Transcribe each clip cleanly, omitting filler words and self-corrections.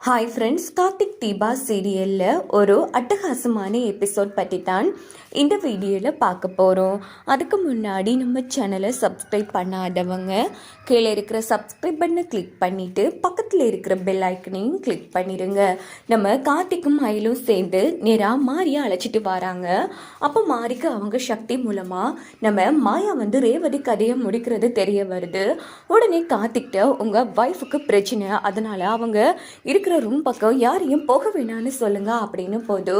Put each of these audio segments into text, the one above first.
Hi friends, Karthik Deepa சீரியலில் ஒரு அட்டகாசமான எபிசோட் பற்றி தான் இந்த வீடியோவில் பார்க்க போகிறோம். அதுக்கு முன்னாடி நம்ம சேனலை சப்ஸ்கிரைப் பண்ணாதவங்க கீழே இருக்கிற சப்ஸ்கிரைப் பட்டனை கிளிக் பண்ணிவிட்டு பக்கத்தில் இருக்கிற பெல் ஐக்கனையும் கிளிக் பண்ணிடுங்க. நம்ம கார்த்திக்கும் மயிலும் சேர்ந்து நேராக மாரியை அழைச்சிட்டு வராங்க. அப்போ மாரிக்கு அவங்க சக்தி மூலமாக நம்ம மாயா ரேவதி கதையை முடிக்கிறது தெரிய வருது. உடனே கார்த்திக்கிட்ட உங்கள் ஒய்ஃபுக்கு பிரச்சனை, அதனால் அவங்க இருக்கிற ரூம் பக்கம் யாரையும் போக வேணான்னு சொல்லுங்க அப்படின்னு போது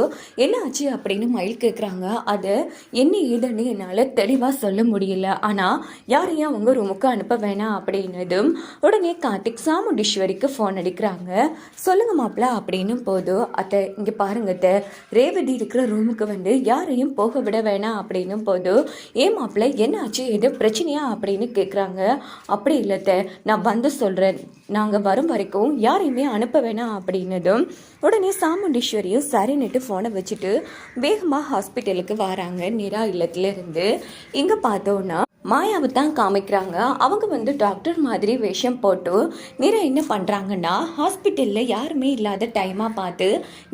என்ன ஆச்சு அப்படின்னு மயில் கேட்குறாங்க. அது என்ன ஏதுன்னு என்னால் தெளிவாக சொல்ல முடியல, ஆனால் யாரையும் அவங்க ரூமுக்கு அனுப்ப வேணாம் அப்படின்னதும் உடனே கார்த்திக் சாமுண்டீஸ்வரிக்கு ஃபோன் அடிக்கிறாங்க. சொல்லுங்க மாப்பிள்ள அப்படின்னு போது அத்தை இங்கே பாருங்க அத்தை, ரேவதி இருக்கிற ரூமுக்கு யாரையும் போக விட வேணாம் அப்படின்னு போது ஏன் மாப்பிள்ள என்ன ஆச்சு, எது பிரச்சனையா அப்படின்னு கேட்குறாங்க. அப்படி இல்லத்தை, நான் சொல்கிறேன், நாங்கள் வரும் வரைக்கும் யாரையுமே அனுப்ப வேணாம் அப்படின்னதும் உடனே சாமுண்டீஸ்வரியும் சரின்னுட்டு ஃபோனை வச்சுட்டு வேகமாக ஹாஸ்பிட்டலுக்கு வராங்க. நிரா இல்லத்திலிருந்து இங்கே பார்த்தோன்னா மாயாவை தான் காமிக்கிறாங்க. அவங்க டாக்டர் மாதிரி வேஷம் போட்டு நேராக என்ன பண்ணுறாங்கன்னா ஹாஸ்பிட்டலில் யாருமே இல்லாத டைமாக பார்த்து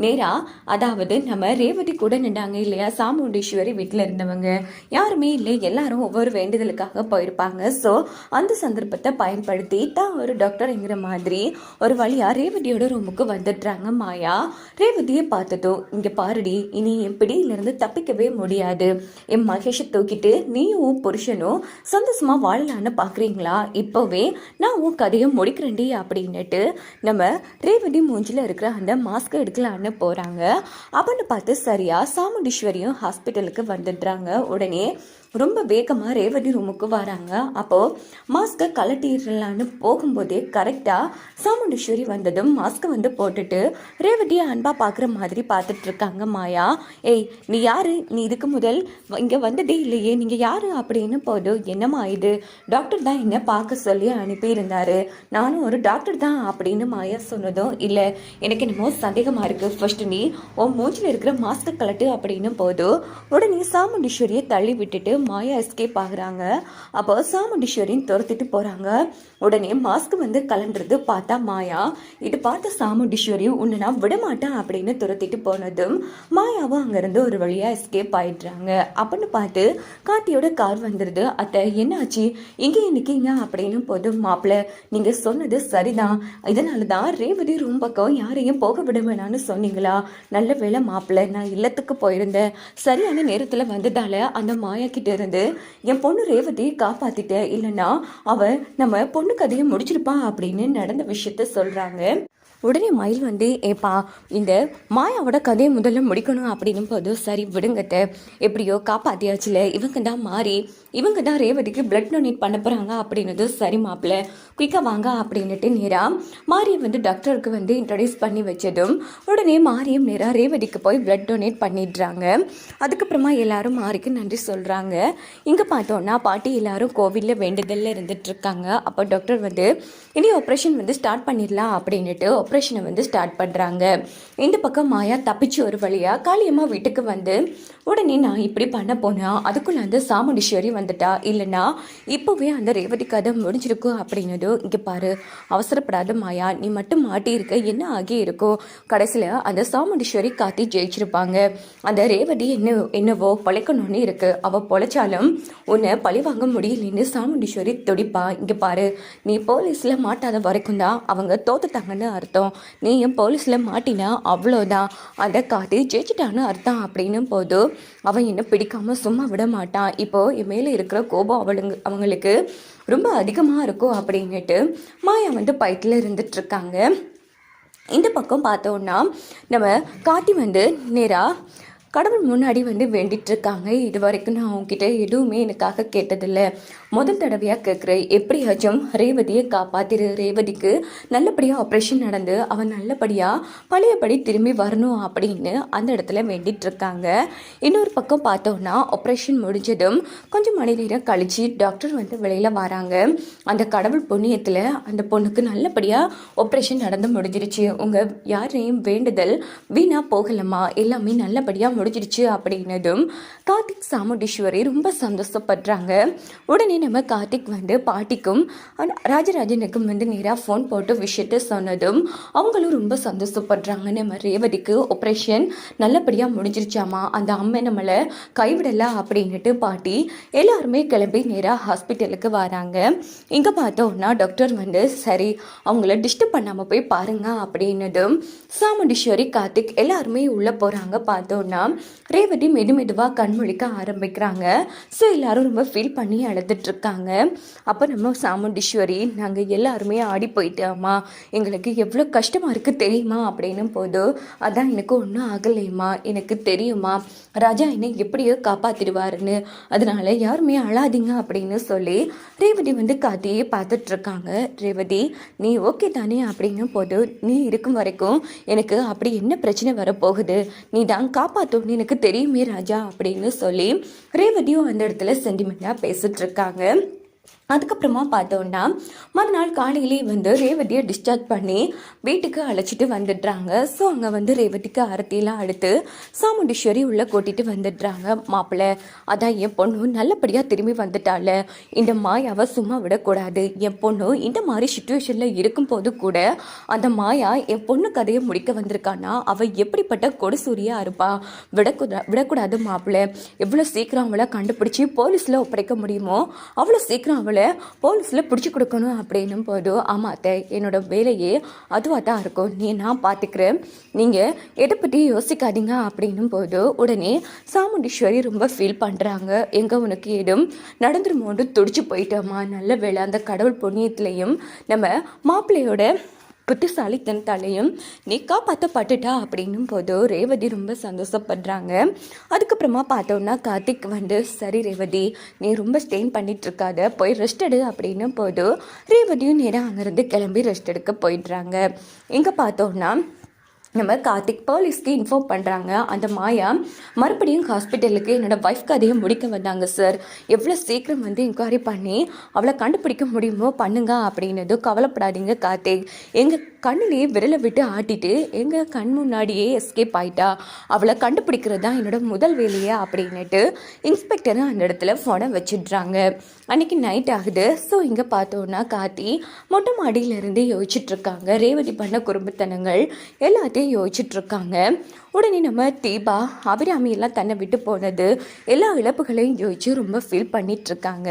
நேராக, அதாவது நம்ம ரேவதி கூட நின்றாங்க இல்லையா, சாமுண்டீஸ்வரி வீட்டில் இருந்தவங்க யாருமே இல்லை, எல்லாரும் ஒவ்வொரு வேண்டுதலுக்காக போயிருப்பாங்க. ஸோ அந்த சந்தர்ப்பத்தை பயன்படுத்தி தான் ஒரு டாக்டர்ங்கிற மாதிரி ஒரு வழியாக ரேவதியோட ரூமுக்கு வந்துடுறாங்க மாயா. ரேவதியை பார்த்ததும் இங்கே பாருடி, இனி என் பிடியிலிருந்து தப்பிக்கவே முடியாது, என் மகேஷை தூக்கிட்டு நீயும் புருஷனும் சந்தோஷமா வாழலான்னு பாக்குறீங்களா, இப்போவே நான் உன் கதையை முடிக்கிறேன்டி அப்படின்னுட்டு நம்ம ரேவதி மூஞ்சில இருக்கிற அந்த மாஸ்க் எடுக்கலான்னு போறாங்க. அவன்னு பார்த்து சரியா சாமுண்டீஸ்வரியும் ஹாஸ்பிட்டலுக்கு வந்துடுறாங்க. உடனே ரொம்ப வேகமாக ரேவதி ரூமுக்கு வராங்க. அப்போது மாஸ்கை கலட்டிடலான்னு போகும்போதே கரெக்டாக சாமுண்டீஸ்வரி வந்ததும் மாஸ்கை போட்டுட்டு ரேவதியை அன்பாக பார்க்குற மாதிரி பார்த்துட்டு இருக்காங்க மாயா. ஏய் நீ யார், நீ இதுக்கு முதல் இங்கே வந்ததே இல்லையே, நீங்கள் யார் அப்படின்னு போது என்னம்மா இது, டாக்டர் தான் என்ன பார்க்க சொல்லி அனுப்பியிருந்தாரு, நானும் ஒரு டாக்டர் தான் அப்படின்னு மாயா சொன்னதும் இல்லை எனக்கு என்னமோ சந்தேகமாக இருக்குது, ஃபர்ஸ்ட் நீ உன் மூஞ்சில் இருக்கிற மாஸ்கை கலட்டு அப்படின்னு போது உடனே சாமுண்டீஸ்வரியை தள்ளி விட்டுட்டு மாயா எஸ்கேப் ஆகுறாங்க. அப்போ சாமுண்டீஸ்வரியும் துரத்திட்டு போறாங்க. உடனே மாஸ்க் கலண்டுறது பார்த்தா மாயா, இது பார்த்த சாமுண்டீஸ்வரியும் உன்னை நான் விடமாட்டேன் அப்படின்னு துரத்திட்டு போனதும் மாயாவும் அங்கிருந்து ஒரு வழியா எஸ்கேப் ஆயிடுறாங்க. அப்படின்னு பார்த்து கார்த்தியோட கார் வந்துடுது. அத்தை என்னாச்சு, இங்கே நிற்கீங்க அப்படின்னு போது மாப்பிள்ள நீங்க சொன்னது சரிதான், இதனால தான் ரேவதி ரூம் பக்கம் யாரையும் போக விட வேணான்னு சொன்னீங்களா, நல்ல வேளை மாப்பிள்ள நான் இல்லத்துக்கு போயிருந்தேன், சரியான நேரத்தில் வந்ததால அந்த மாயா கிட்ட இருந்து என் பொண்ணு ரேவதியை காப்பாத்திட்டேன், இல்லைன்னா அவ நம்ம பொண்ணு கதையை முடிச்சிருப்பா அப்படின்னு நடந்த விஷயத்த சொல்றாங்க. உடனே மயில் ஏப்பா இந்த மாயாவோட கதையை முதல்ல முடிக்கணும் அப்படின்னு போது சரி விடுங்கட்ட, எப்படியோ காப்பாத்தியாச்சுல, இவங்க தான் மாறி இவங்க தான் ரேவதிக்கு பிளட் டொனேட் பண்ண போகிறாங்க அப்படின்னது சரி மாப்பிள்ள குயிக்காக வாங்க அப்படின்னுட்டு நேராக மாரியை டாக்டருக்கு இன்ட்ரடியூஸ் பண்ணி வச்சதும் உடனே மாரியும் நேராக ரேவதிக்கு போய் பிளட் டொனேட் பண்ணிடுறாங்க. அதுக்கப்புறமா எல்லாரும் மாரிக்கு நன்றி சொல்கிறாங்க. இங்கே பார்த்தோன்னா பாட்டி எல்லாரும் கோவிலில் வேண்டுதலில் இருந்துகிட்ருக்காங்க. அப்போ டாக்டர் இனி ஆப்ரேஷன் ஸ்டார்ட் பண்ணிடலாம் அப்படின்னுட்டு ஆப்ரேஷனை ஸ்டார்ட் பண்ணுறாங்க. இந்த பக்கம் மாயா தப்பிச்சு ஒரு வழியாக காளியம்மா வீட்டுக்கு உடனே நான் இப்படி பண்ண போனால் அதுக்குள்ளே சாமுண்டீஸ்வரி வந்துட்டா, இல்லைன்னா இப்போவே அந்த ரேவதி கதை முடிஞ்சிருக்கும் அப்படின்னதும் இங்கே பாரு அவசரப்படாத மாயா, நீ மட்டும் மாட்டியிருக்க என்ன ஆகி இருக்கோ, கடைசியில் அந்த சாமுண்டீஸ்வரி காத்தி ஜெயிச்சிருப்பாங்க, அந்த ரேவதி என்னவோ பொழைக்கணும்னு இருக்கு, அவள் பொழைச்சாலும் உன்னை பழி வாங்க முடியலன்னு சாமுண்டீஸ்வரி துடிப்பா. இங்கே பாரு நீ போலீஸில் மாட்டாத வரைக்கும் தான் அவங்க தோத்துட்டாங்கன்னு அர்த்தம், நீயும் போலீஸில் மாட்டினா அவ்வளோதான், அதை காத்தி ஜெயிச்சிட்டான்னு அர்த்தம் அப்படின்னு போது அவன் என்ன பிடிக்காம சும்மா விட மாட்டான், இப்போ என் மேலே இருக்கிற கோபம் அவங்களுக்கு ரொம்ப அதிகமாக இருக்கும் அப்படின்னுட்டு மாயா பயத்தில் இருந்துட்டுருக்காங்க. இந்த பக்கம் பார்த்தோன்னா நம்ம காட்டி நேராக கடவுள் முன்னாடி வேண்டிட்டு இருக்காங்க. இது வரைக்கும் நான் அவங்ககிட்ட எதுவுமே எனக்காக கேட்டதில்லை, முதல் தடவையாக கேட்குறேன், எப்படியாச்சும் ரேவதியை காப்பாத்திரு, ரேவதிக்கு நல்லபடியாக ஆப்ரேஷன் நடந்து அவன் நல்லபடியாக பழையபடி திரும்பி வரணும் அப்படின்னு அந்த இடத்துல வேண்டிட்டு இருக்காங்க. இன்னொரு பக்கம் பார்த்தோன்னா ஆப்ரேஷன் முடிஞ்சதும் கொஞ்சம் மணி நேரம் கழிச்சு டாக்டர் வெளியில் வராங்க. அந்த கடவுள் புண்ணியத்தில் அந்த பொண்ணுக்கு நல்லபடியாக ஆப்ரேஷன் நடந்து முடிஞ்சிருச்சு, உங்கள் யாரையும் வேண்டுதல் வீணாக போகலம்மா, எல்லாமே நல்லபடியாக முடிஞ்சிருச்சு அப்படின்னதும் கார்த்திக் சாமுண்டீஸ்வரி ரொம்ப சந்தோஷப்படுறாங்க. உடனே நம்ம கார்த்திக் வந்து பாட்டிக்கும் ராஜராஜனுக்கும் வந்து நேராக ஃபோன் போட்டு விஷயத்த சொன்னதும் அவங்களும் ரொம்ப சந்தோஷப்படுறாங்க. நம்ம ரேவதிக்கு ஆப்ரேஷன் நல்லபடியாக முடிஞ்சிருச்சாமா, அந்த அம்மை நம்மளை கைவிடலை அப்படின்னுட்டு பாட்டி எல்லாருமே கிளம்பி நேராக ஹாஸ்பிட்டலுக்கு வராங்க. இங்கே பார்த்தோம்னா டாக்டர் வந்து சரி அவங்கள டிஸ்டர்ப் பண்ணாமல் போய் பாருங்க அப்படின்னதும் சாமுண்டீஸ்வரி கார்த்திக் எல்லாருமே உள்ளே போகிறாங்க. பார்த்தோன்னா ரேவதி மெதுவாக கண் முழிக்க ஆரம்பிக்கிறாங்க. ஸோ எல்லாரும் ரொம்ப ஃபீல் பண்ணி அழுதுட்ருக்காங்க. அப்போ நம்ம சாமுண்டீஸ்வரி நாங்கள் எல்லாருமே ஆடி போயிட்டோம்மா, எங்களுக்கு எவ்வளோ கஷ்டமாக இருக்குது தெரியுமா அப்படின்னும் போது அதான் எனக்கு ஒன்றும் ஆகலைம்மா, எனக்கு தெரியுமா ராஜா என்னை எப்படியோ காப்பாற்றிடுவாருன்னு, அதனால யாருமே அழாதீங்க அப்படின்னு சொல்லி ரேவதி வந்து கார்த்தியை பார்த்துட்ருக்காங்க. ரேவதி நீ ஓகே தானே அப்படின்னும் போது நீ இருக்கும் வரைக்கும் எனக்கு அப்படி என்ன பிரச்சனை வரப்போகுது, நீ தான் காப்பாற்றணும்னு எனக்கு தெரியுமே ராஜா அப்படின்னு சொல்லி ரேவதியும் அந்த இடத்துல சென்டிமெண்ட்டாக பேசிட்டு இருக்காங்க. அதுக்கப்புறமா பார்த்தோன்னா மறுநாள் காலையிலே வந்து ரேவதியை டிஸ்சார்ஜ் பண்ணி வீட்டுக்கு அழைச்சிட்டு வந்துடுறாங்க. ஸோ அங்கே வந்து ரேவதிக்கு அரத்தியெல்லாம் அடுத்து சாமுண்டீஸ்வரி உள்ளே கூட்டிகிட்டு வந்துடுறாங்க. மாப்பிள்ளை அதான் என் பொண்ணு நல்லபடியாக திரும்பி வந்துட்டால, இந்த மாயாவை சும்மா விடக்கூடாது, என் பொண்ணு இந்த மாதிரி சுச்சுவேஷனில் இருக்கும்போது கூட அந்த மாயா என் பொண்ணு கதையை முடிக்க வந்திருக்கானா, அவள் எப்படிப்பட்ட கொடுசூரியாக இருப்பா, விடக்கூடாது மாப்பிள்ளை, எவ்வளோ சீக்கிரம் அவளை கண்டுபிடிச்சி போலீஸில் ஒப்படைக்க முடியுமோ அவ்வளோ சீக்கிரம் அவளை போலீஸில் பிடிச்சி கொடுக்கணும் அப்படின்னும் போது ஆமாத்த என்னோட வேலையே அதுவாக தான் இருக்கும், நான் பார்த்துக்கிறேன், நீங்கள் எதை பற்றி யோசிக்காதீங்க அப்படின்னும் போது உடனே சாமுண்டீஸ்வரி ரொம்ப ஃபீல் பண்ணுறாங்க. எங்கே உனக்கு ஏதும் நடந்துருமோண்டு துடிச்சு போயிட்டோமா, நல்ல வேளை அந்த கடவுள் புண்ணியத்துலேயும் நம்ம மாப்பிள்ளையோட புத்திசாலித்தனத்தாலையும் நீ காப்பாற்றப்பட்டுட்டா அப்படின்னும் போது ரேவதி ரொம்ப சந்தோஷப்படுறாங்க. அதுக்கப்புறமா பார்த்தோன்னா கார்த்திக் வந்து சரி ரேவதி நீ ரொம்ப ஸ்டெயின் பண்ணிட்டு இருக்காத, போய் ரெஸ்ட் எடு அப்படின்னும் போது ரேவதியும் நேரம் அங்கேருந்து கிளம்பி ரெஸ்ட் எடுக்க போயிடுறாங்க. இங்கே பார்த்தோன்னா நம்ம கார்த்திக் போலீஸ்க்கு இன்ஃபார்ம் பண்ணுறாங்க. அந்த மாயா மறுபடியும் ஹாஸ்பிட்டலுக்கு என்னோடய ஒய்ஃப் கதையை முடிக்க வந்தாங்க சார், எவ்வளோ சீக்கிரம் வந்து என்கொயரி பண்ணி அவளை கண்டுபிடிக்க முடியுமோ பண்ணுங்க அப்படின்னது. கவலைப்படாதீங்க கார்த்திக், எங்கள் கண்ணிலேயே விரலை விட்டு ஆட்டிட்டு எங்கள் கண் முன்னாடியே எஸ்கேப் ஆகிட்டா, அவளை கண்டுபிடிக்கிறது தான் என்னோட முதல் வேலையே அப்படின்னுட்டு இன்ஸ்பெக்டரும் அந்த இடத்துல ஃபோனை வச்சிடுறாங்க. அன்றைக்கி நைட் ஆகுது. ஸோ இங்கே பார்த்தோன்னா கார்த்தி மொட்டை மாடியிலேருந்து யோசிச்சுட்ருக்காங்க. ரேவதி பண்ண குறும்புத்தனங்கள் எல்லாத்தையும் யோசிச்சுட்ருக்காங்க. உடனே நம்ம தீபா அபிராமி எல்லாம் தன்னை விட்டு போனது எல்லா இழப்புகளையும் யோசிச்சு ரொம்ப ஃபீல் பண்ணிகிட்ருக்காங்க.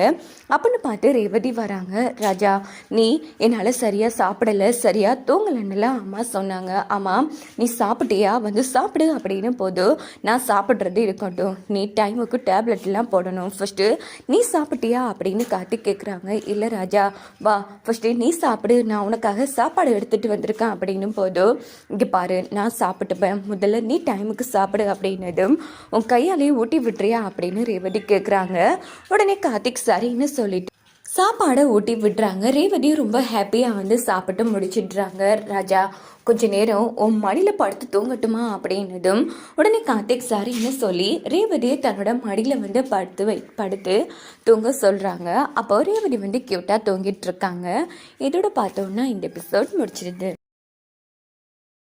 அப்படின்னு பார்த்து ரேவதி வராங்க. ராஜா நீ என்னால் சரியாக சாப்பிடலை, சரியாக தூங்கலைன்னுலாம் அம்மா சொன்னாங்க. ஆமாம் நீ சாப்பிட்டியா, வந்து சாப்பிடு அப்படின்னு போது நான் சாப்பிட்றது இருக்கட்டும், நீ டைமுக்கு டேப்லெட்லாம் போடணும், ஃபஸ்ட்டு நீ சாப்பிட்டியா அப்படின்னு கார்த்திக் கேட்குறாங்க. இல்லை ராஜா வா ஃபஸ்ட்டு நீ சாப்பிடு, நான் உனக்காக சாப்பாடு எடுத்துகிட்டு வந்திருக்கேன் அப்படின்னும் போது இங்கே பாரு நான் சாப்பிட்டுப்பேன், முதல்ல நீ டைமுக்கு சாப்பிடு அப்படின்னதும் உன் கையாலேயே ஊட்டி விட்டுறியா அப்படின்னு ரேவதி கேட்குறாங்க. உடனே கார்த்திக் சரின்னு சொல்லிட்டு சாப்பாடை ஊட்டி விடுறாங்க. ரேவதியும் ரொம்ப ஹாப்பியாக வந்து சாப்பிட்டு முடிச்சிடுறாங்க. ராஜா கொஞ்ச நேரம் உன் மடியில் படுத்து தூங்கட்டுமா அப்படின்னதும் உடனே கார்த்திக் சரின்னு சொல்லி ரேவதியை தன்னோட மடியில் வந்து படுத்து தூங்க சொல்கிறாங்க. அப்போ ரேவதி வந்து க்யூட்டாக தூங்கிட்டு இருக்காங்க. இதோட பார்த்தோன்னா இந்த எபிசோட் முடிச்சிருது.